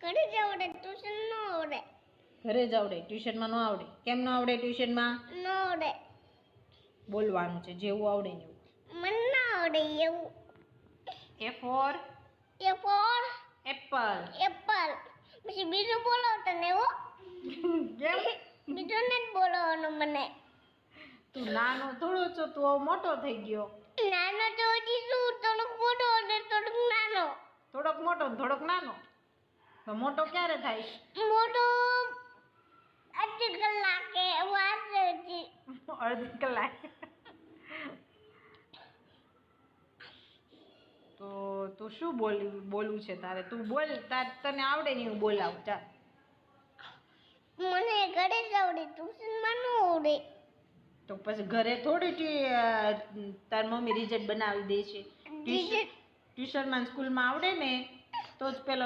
ઘરે જ આવડે, ટ્યુશન ન આવડે. ઘરે જ આવડે, ટ્યુશનમાં ન આવડે. કેમ ન આવડે ટ્યુશનમાં? ન આવડે. બોલવાનું છે જેવું આવડે ને એવું. મને ના આવડે એવું. A for A for apple. Apple. પછી બીજું બોલો તને હો. કેમ? બીજું નથી બોલવાનું મને. તું નાનો થોડો છો, તું હવે મોટો થઈ ગયો. નાનો તો હજી શું, થોડોક મોટો અને થોડોક નાનો. થોડોક મોટો ને થોડોક નાનો. તો મોટો ક્યારે થાય? મોટો અડધી કલાકે વાસે હજી. અડધી કલાક. તો તું શું બોલવું છે તારે? તું બોલ, તને આવડે ને હું બોલાવું. ચાલ. મને ઘરે જ આવડે, ટ્યુશનમાં ન આવડે. તો પછી ઘરે થોડી તાર મમ્મી રિઝલ્ટ બનાવી દે છે. ટ્યુશનમાં સ્કૂલમાં આવડે ને તો જ પેલો